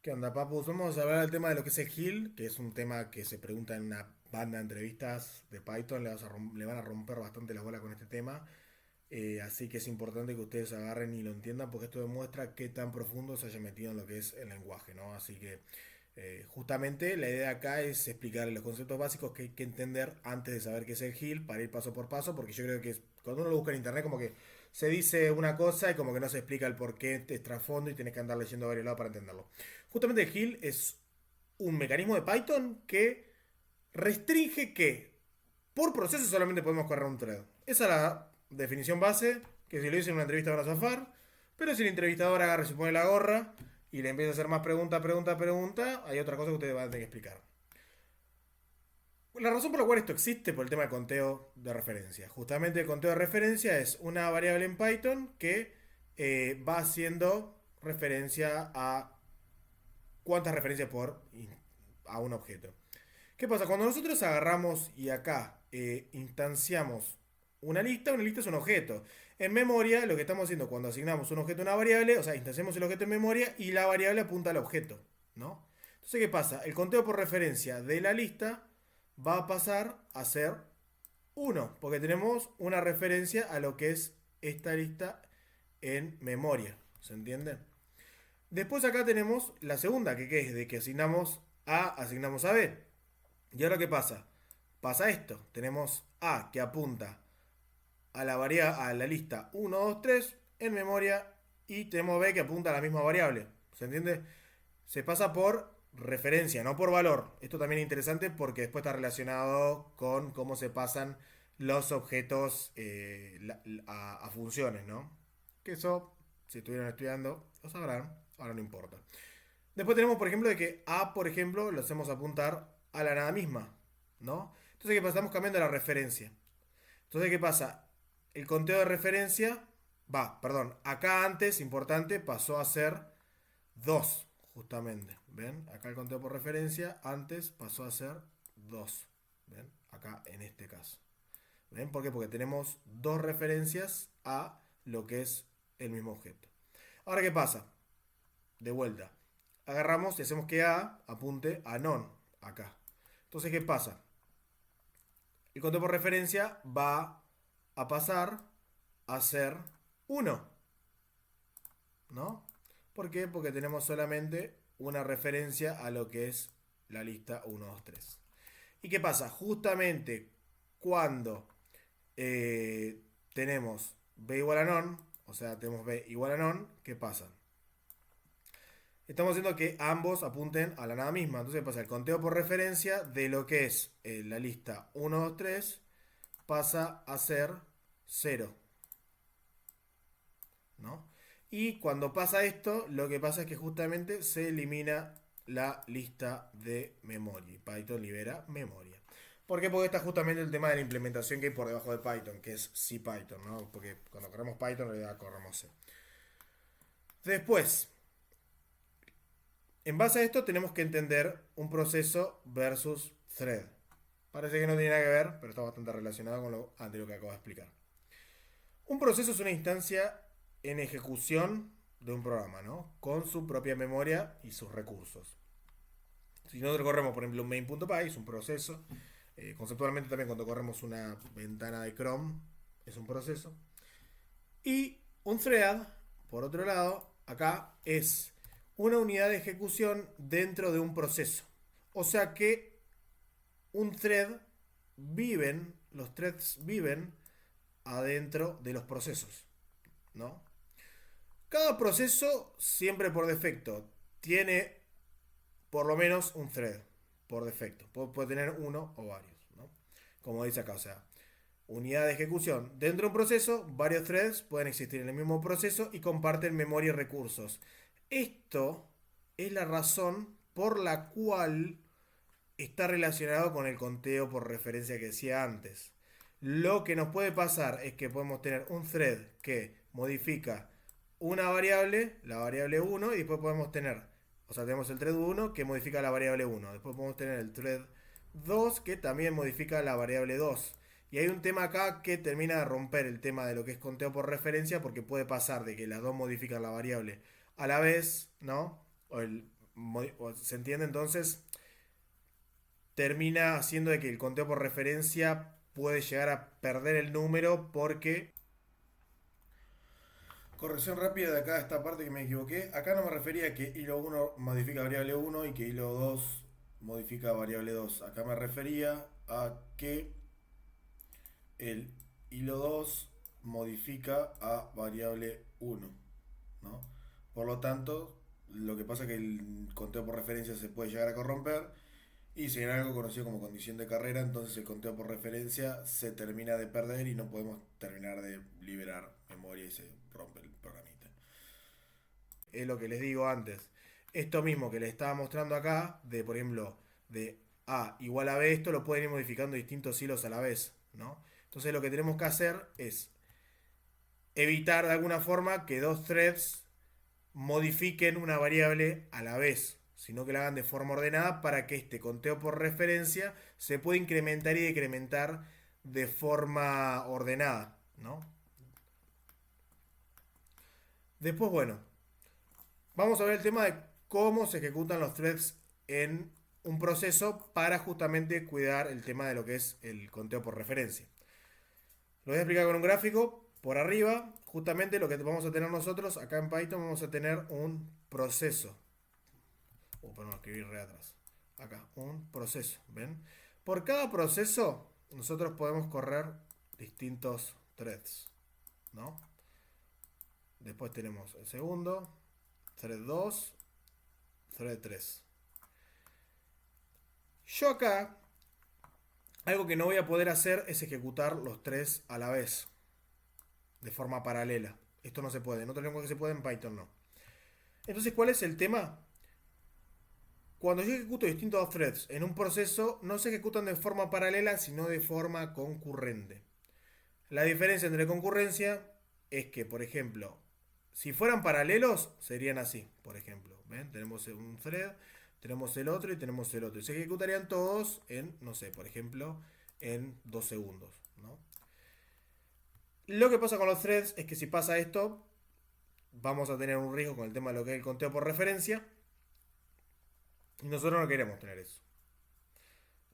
¿Qué onda, papus? Vamos a hablar del tema de lo que es el Heal, que es un tema que se pregunta en una banda de entrevistas de Python. Le van a romper bastante las bolas con este tema. Así que es importante que ustedes agarren y lo entiendan porque esto demuestra qué tan profundo se haya metido en lo que es el lenguaje, ¿no? Así que justamente la idea acá es explicar los conceptos básicos que hay que entender antes de saber qué es el Heal para ir paso por paso, porque yo creo que cuando uno lo busca en internet como que se dice una cosa y como que no se explica el por qué es trasfondo y tienes que andar leyendo a varios lados para entenderlo. Justamente el Heal es un mecanismo de Python que restringe que por proceso solamente podemos correr un thread. Esa es la definición base, que si lo hice en una entrevista van a zafar, pero si el entrevistador agarra y se pone la gorra y le empieza a hacer más pregunta, hay otra cosa que ustedes van a tener que explicar. La razón por la cual esto existe por el tema del conteo de referencia. Justamente el conteo de referencia es una variable en Python que va haciendo referencia a cuántas referencias a un objeto. ¿Qué pasa? Cuando nosotros agarramos y acá instanciamos una lista es un objeto. En memoria, lo que estamos haciendo cuando asignamos un objeto a una variable, o sea, instanciamos el objeto en memoria y la variable apunta al objeto, ¿no? Entonces, ¿qué pasa? El conteo por referencia de la lista va a pasar a ser uno, porque tenemos una referencia a lo que es esta lista en memoria. ¿Se entiende? Después acá tenemos la segunda, que es de que asignamos a B. ¿Y ahora qué pasa? Pasa esto. Tenemos A que apunta a la lista uno 2 3 en memoria y tenemos B que apunta a la misma variable. ¿Se entiende? Se pasa por referencia, no por valor. Esto también es interesante porque después está relacionado con cómo se pasan los objetos a funciones, ¿no? Que eso, si estuvieran estudiando, lo sabrán. Ahora no importa. Después tenemos, por ejemplo, de que A, por ejemplo, lo hacemos apuntar a la nada misma, ¿no? Entonces, ¿qué pasa? Estamos cambiando la referencia. Entonces, ¿qué pasa? El conteo de referencia, perdón, acá antes, importante, pasó a ser 2 justamente. ¿Ven? Acá el conteo por referencia antes pasó a ser 2. ¿Ven? Acá en este caso. ¿Ven? ¿Por qué? Porque tenemos dos referencias a lo que es el mismo objeto. Ahora, ¿qué pasa? De vuelta. Agarramos y hacemos que A apunte a non acá. Entonces, ¿qué pasa? El conteo por referencia va a pasar a ser uno, ¿no? ¿Por qué? Porque tenemos solamente una referencia a lo que es la lista uno 2 3. ¿Y qué pasa? Justamente cuando tenemos B igual a non, o sea, tenemos B igual a non, ¿qué pasa? Estamos haciendo que ambos apunten a la nada misma. Entonces pasa el conteo por referencia de lo que es la lista uno 2 3 pasa a ser cero, ¿no? Y cuando pasa esto, lo que pasa es que justamente se elimina la lista de memoria. Python libera memoria. ¿Por qué? Porque está justamente el tema de la implementación que hay por debajo de Python, que es CPython, ¿no? Porque cuando corremos Python, en realidad corremos C. Después, en base a esto tenemos que entender un proceso versus thread. Parece que no tiene nada que ver, pero está bastante relacionado con lo anterior que acabo de explicar. Un proceso es una instancia en ejecución de un programa, ¿no? Con su propia memoria y sus recursos. Si nosotros corremos, por ejemplo, un main.py, es un proceso. Conceptualmente también cuando corremos una ventana de Chrome, es un proceso. Y un thread, por otro lado, acá es una unidad de ejecución dentro de un proceso. O sea que los threads viven adentro de los procesos, ¿no? Cada proceso siempre por defecto tiene por lo menos un thread por defecto. Puede tener uno o varios, ¿no? Como dice acá, o sea, unidad de ejecución. Dentro de un proceso, varios threads pueden existir en el mismo proceso y comparten memoria y recursos. Esto es la razón por la cual está relacionado con el conteo por referencia que decía antes. Lo que nos puede pasar es que podemos tener un thread que modifica una variable, la variable uno y después podemos tener, o sea, tenemos el thread uno que modifica la variable uno. Después podemos tener el thread 2 que también modifica la variable 2. Y hay un tema acá que termina de romper el tema de lo que es conteo por referencia porque puede pasar de que las dos modifican la variable a la vez, ¿no? O ¿Se entiende? Entonces termina haciendo de que el conteo por referencia puede llegar a perder el número porque... Corrección rápida de acá, esta parte que me equivoqué. Acá no me refería a que hilo 1 modifica variable 1 y que hilo 2 modifica variable 2. Acá me refería a que el hilo 2 modifica a variable 1, ¿no? Por lo tanto, lo que pasa es que el conteo por referencia se puede llegar a corromper y si hay algo conocido como condición de carrera, entonces el conteo por referencia se termina de perder y no podemos terminar de liberar memoria y se rompe el programita. Es lo que les digo antes. Esto mismo que les estaba mostrando acá, de por ejemplo, de A igual a B, esto lo pueden ir modificando distintos hilos a la vez, ¿no? Entonces lo que tenemos que hacer es evitar de alguna forma que dos threads modifiquen una variable a la vez, sino que la hagan de forma ordenada para que este conteo por referencia se pueda incrementar y decrementar de forma ordenada, ¿no? Después, bueno, vamos a ver el tema de cómo se ejecutan los threads en un proceso para justamente cuidar el tema de lo que es el conteo por referencia. Lo voy a explicar con un gráfico. Por arriba, justamente lo que vamos a tener nosotros acá en Python, vamos a tener un proceso. Podemos escribir re atrás. Acá, un proceso. ¿Ven? Por cada proceso, nosotros podemos correr distintos threads, ¿no? Después tenemos el segundo, thread 2, thread 3. Yo acá, algo que no voy a poder hacer es ejecutar los tres a la vez, de forma paralela. Esto no se puede. En otro lenguaje se puede, en Python no. Entonces, ¿cuál es el tema? Cuando yo ejecuto distintos threads en un proceso, no se ejecutan de forma paralela, sino de forma concurrente. La diferencia entre concurrencia es que, por ejemplo, si fueran paralelos, serían así. Por ejemplo, ¿ven? Tenemos un thread, tenemos el otro y tenemos el otro. Y se ejecutarían todos en, no sé, por ejemplo, en 2 segundos, ¿no? Lo que pasa con los threads es que si pasa esto, vamos a tener un riesgo con el tema de lo que es el conteo por referencia. Y nosotros no queremos tener eso.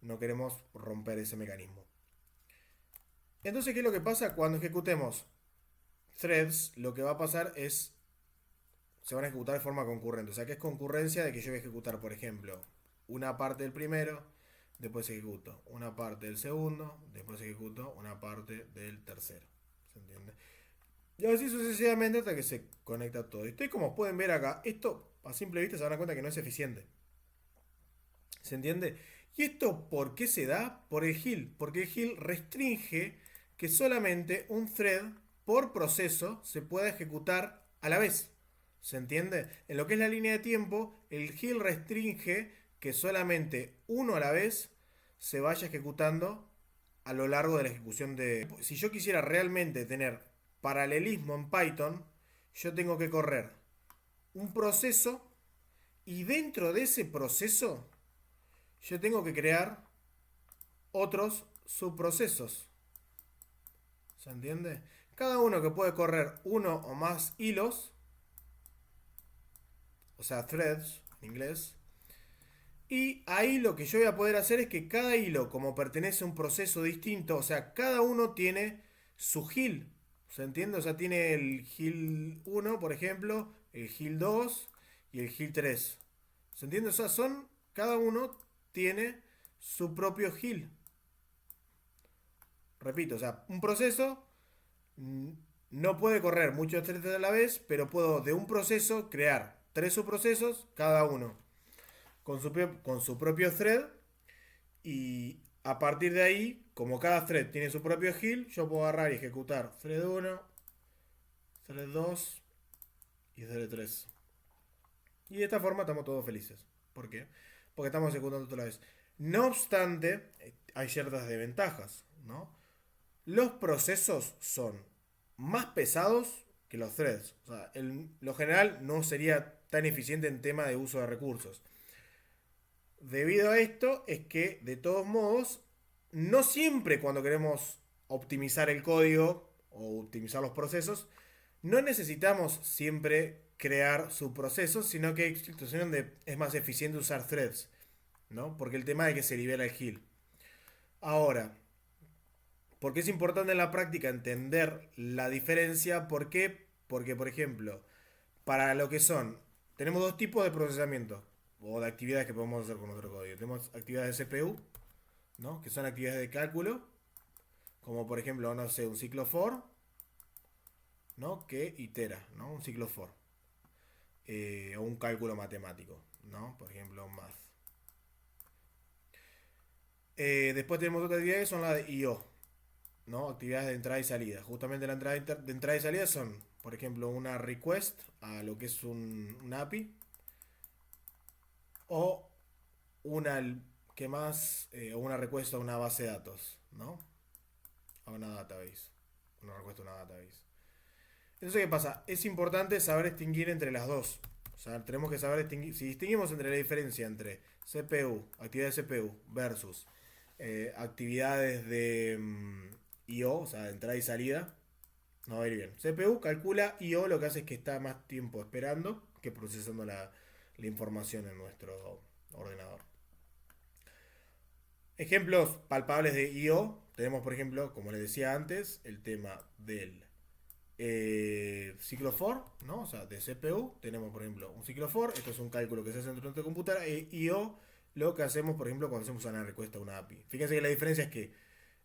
No queremos romper ese mecanismo. Entonces, ¿qué es lo que pasa? Cuando ejecutemos threads, lo que va a pasar es... se van a ejecutar de forma concurrente. O sea, que es concurrencia de que yo voy a ejecutar, por ejemplo, una parte del primero, después ejecuto una parte del segundo, después ejecuto una parte del tercero. ¿Se entiende? Y así sucesivamente hasta que se conecta todo. Y ustedes como pueden ver acá, esto a simple vista se dan cuenta que no es eficiente. ¿Se entiende? ¿Y esto por qué se da? Por el heal. Porque el heal restringe que solamente un thread por proceso se pueda ejecutar a la vez. ¿Se entiende? En lo que es la línea de tiempo, el heal restringe que solamente uno a la vez se vaya ejecutando a lo largo de la ejecución de... Si yo quisiera realmente tener paralelismo en Python, yo tengo que correr un proceso y dentro de ese proceso yo tengo que crear otros subprocesos. ¿Se entiende? Cada uno que puede correr uno o más hilos, o sea, threads en inglés. Y ahí lo que yo voy a poder hacer es que cada hilo, como pertenece a un proceso distinto, o sea, cada uno tiene su heal. ¿Se entiende? O sea, tiene el heal 1, por ejemplo, el heal 2 y el heal 3. ¿Se entiende? O sea, cada uno tiene su propio heal. Repito, o sea, un proceso no puede correr muchos threads a la vez, pero puedo de un proceso crear 3 subprocesos, cada uno con su propio thread. Y a partir de ahí, como cada thread tiene su propio heal, yo puedo agarrar y ejecutar thread 1, thread 2 y thread 3. Y de esta forma estamos todos felices. ¿Por qué? Porque estamos ejecutando otra vez. No obstante, hay ciertas desventajas, ¿no? Los procesos son más pesados que los threads. O sea, lo general no sería tan eficiente en tema de uso de recursos. Debido a esto es que, de todos modos, no siempre cuando queremos optimizar el código o optimizar los procesos, no necesitamos siempre crear subprocesos, sino que hay situaciones donde es más eficiente usar threads, ¿no? Porque el tema de que se libera el heal. Ahora, porque es importante en la práctica entender la diferencia. ¿Por qué? Porque, por ejemplo, para lo que son, tenemos dos tipos de procesamiento o de actividades que podemos hacer con nuestro código. Tenemos actividades de CPU, ¿no? Que son actividades de cálculo, como por ejemplo, no sé, un ciclo for, ¿no? Que itera, ¿no? Un ciclo for. O un cálculo matemático, ¿no? Por ejemplo, math. Después tenemos otras actividades que son las de I/O, ¿no? Actividades de entrada y salida. Justamente la entrada de entrada y salida son, por ejemplo, una request a lo que es un API o una, ¿qué más? O una request a una base de datos, ¿no? A una database. Una request a una database. Entonces, ¿qué pasa? Es importante saber distinguir entre las dos. O sea, tenemos que saber distinguir. Si distinguimos entre la diferencia entre CPU, actividades de CPU versus actividades de I/O, o sea, de entrada y salida, no va a ir bien. CPU calcula, I/O lo que hace es que está más tiempo esperando que procesando la información en nuestro ordenador. Ejemplos palpables de I/O. Tenemos, por ejemplo, como les decía antes, el tema del ciclo for, ¿no? O sea, de CPU. Tenemos, por ejemplo, un ciclo for. Esto es un cálculo que se hace dentro de nuestra computadora. I/O, lo que hacemos, por ejemplo, cuando hacemos una request a una API. Fíjense que la diferencia es que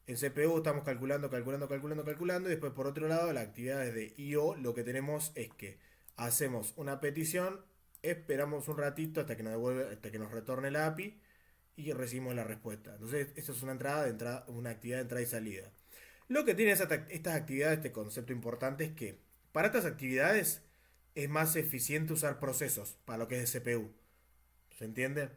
en CPU estamos calculando. Y después, por otro lado, las actividades de I/O, lo que tenemos es que hacemos una petición, esperamos un ratito hasta que nos devuelve, hasta que nos retorne la API y recibimos la respuesta. Entonces, esto es una actividad de entrada y salida. Lo que tiene estas actividades, este concepto importante, es que para estas actividades es más eficiente usar procesos para lo que es de CPU. ¿Se entiende?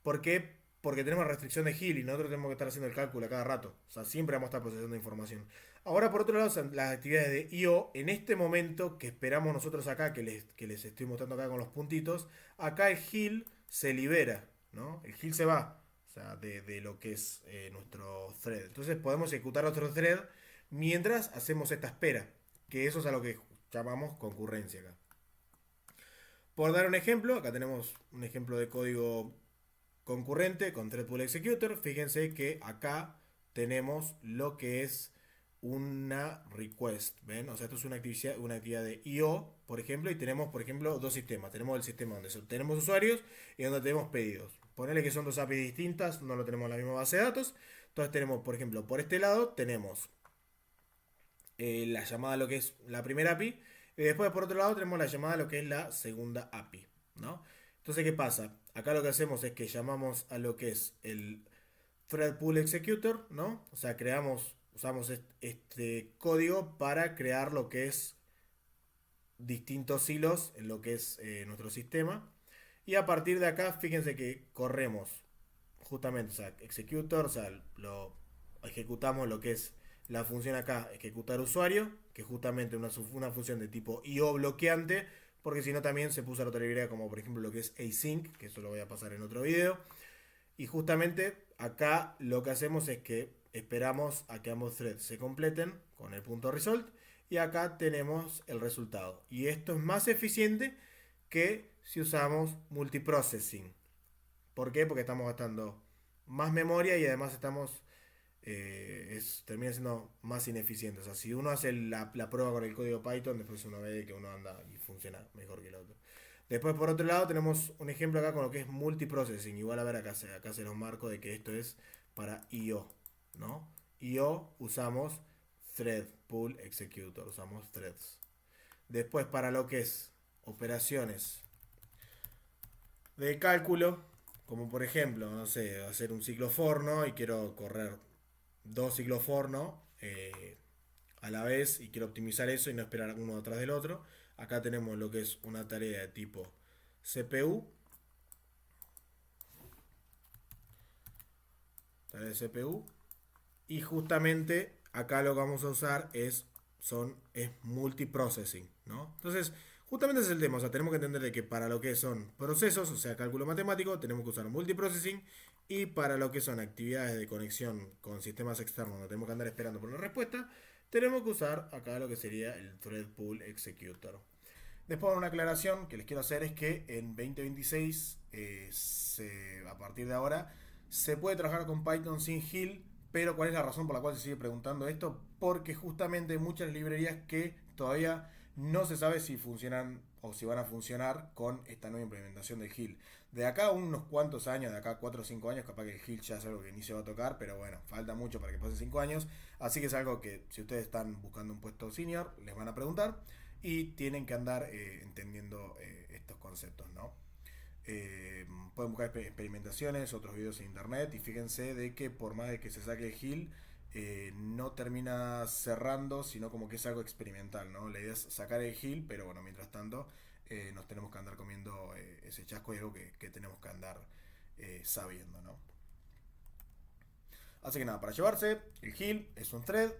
¿Por qué? Porque tenemos restricción de heal y nosotros tenemos que estar haciendo el cálculo a cada rato. O sea, siempre vamos a estar procesando información. Ahora, por otro lado, las actividades de I/O, en este momento que esperamos nosotros acá, que les estoy mostrando acá con los puntitos, acá el heal se libera, ¿no? El heal se va, o sea, de lo que es nuestro thread. Entonces podemos ejecutar otro thread mientras hacemos esta espera, que eso es a lo que llamamos concurrencia acá. Por dar un ejemplo, acá tenemos un ejemplo de código concurrente con thread executor. Fíjense que acá tenemos lo que es una request, ¿ven? O sea, esto es una actividad de I/O, por ejemplo, y tenemos, por ejemplo, dos sistemas. Tenemos el sistema donde tenemos usuarios y donde tenemos pedidos. Ponele que son dos APIs distintas, no lo tenemos en la misma base de datos. Entonces tenemos, por ejemplo, por este lado tenemos la llamada a lo que es la primera API y después por otro lado tenemos la llamada a lo que es la segunda API, ¿no? Entonces, ¿qué pasa? Acá lo que hacemos es que llamamos a lo que es el thread pool executor, ¿no? O sea, usamos este código para crear lo que es distintos hilos en lo que es nuestro sistema. Y a partir de acá, fíjense que corremos justamente, o sea, executor, o sea, lo ejecutamos lo que es la función acá, ejecutar usuario, que es justamente una función de tipo IO bloqueante, porque si no también se puso otra librería como por ejemplo lo que es async, que eso lo voy a pasar en otro video. Y justamente acá lo que hacemos es que esperamos a que ambos threads se completen con el punto result y acá tenemos el resultado. Y esto es más eficiente que si usamos multiprocessing. ¿Por qué? Porque estamos gastando más memoria y además termina siendo más ineficiente. O sea, si uno hace la prueba con el código Python, después uno ve que uno anda y funciona mejor que el otro. Después, por otro lado, tenemos un ejemplo acá con lo que es multiprocessing. Igual, a ver, acá se los marco de que esto es para I/O, ¿no? I/O usamos thread pool executor, usamos threads. Después, para lo que es operaciones de cálculo, como por ejemplo, no sé, hacer un ciclo for, ¿no? Y quiero correr dos ciclos for, ¿no? A la vez y quiero optimizar eso y no esperar uno detrás del otro. Acá tenemos lo que es una tarea de tipo CPU. Tarea de CPU. Y justamente acá lo que vamos a usar es multiprocessing, ¿no? Entonces, justamente ese es el tema. O sea, tenemos que entender de que para lo que son procesos, o sea, cálculo matemático, tenemos que usar multiprocessing. Y para lo que son actividades de conexión con sistemas externos, donde tenemos que andar esperando por una respuesta, tenemos que usar acá lo que sería el thread pool executor. Después una aclaración que les quiero hacer es que en 2026, a partir de ahora, se puede trabajar con Python sin Hill, pero ¿cuál es la razón por la cual se sigue preguntando esto? Porque justamente hay muchas librerías que todavía no se sabe si funcionan o si van a funcionar con esta nueva implementación de Hill. De acá a unos cuantos años, de acá a 4 o 5 años, capaz que Hill ya es algo que ni se va a tocar, pero bueno, falta mucho para que pasen 5 años, así que es algo que si ustedes están buscando un puesto senior, les van a preguntar y tienen que andar entendiendo estos conceptos, ¿no? Pueden buscar experimentaciones, otros videos en internet y fíjense de que por más de que se saque el Hill, no termina cerrando, sino como que es algo experimental, ¿no? La idea es sacar el Hill, pero bueno, mientras tanto nos tenemos que andar comiendo ese chasco y algo que tenemos que andar sabiendo, ¿no? Así que nada, para llevarse, el Hill es un thread,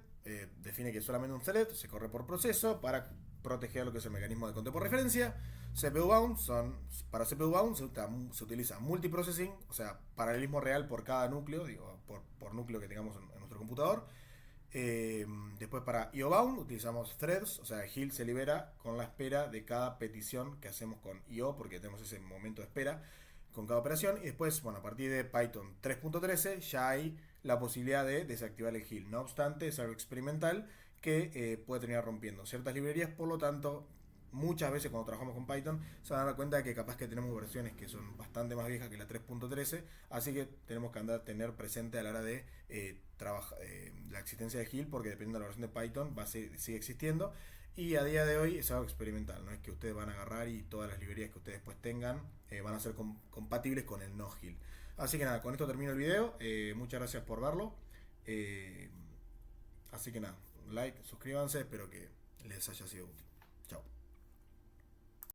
define que es solamente un thread, se corre por proceso para proteger lo que es el mecanismo de conteo por referencia. CPU bound para CPU bound se utiliza multiprocessing, o sea, paralelismo real por cada núcleo, digo, por núcleo que tengamos en nuestro computador. Después para IO bound utilizamos threads, o sea, Hill se libera con la espera de cada petición que hacemos con IO, porque tenemos ese momento de espera con cada operación. Y después, bueno, a partir de Python 3.13 ya hay la posibilidad de desactivar el Hill. No obstante, es algo experimental que puede terminar rompiendo ciertas librerías, por lo tanto, muchas veces cuando trabajamos con Python se van a dar cuenta de que capaz que tenemos versiones que son bastante más viejas que la 3.13, así que tenemos que andar a tener presente a la hora de la existencia de Hill, porque dependiendo de la versión de Python sigue existiendo y a día de hoy es algo experimental, no es que ustedes van a agarrar y todas las librerías que ustedes después tengan van a ser compatibles con el no Hill. Así que nada, con esto termino el video, muchas gracias por verlo, así que nada, like, suscríbanse, espero que les haya sido útil.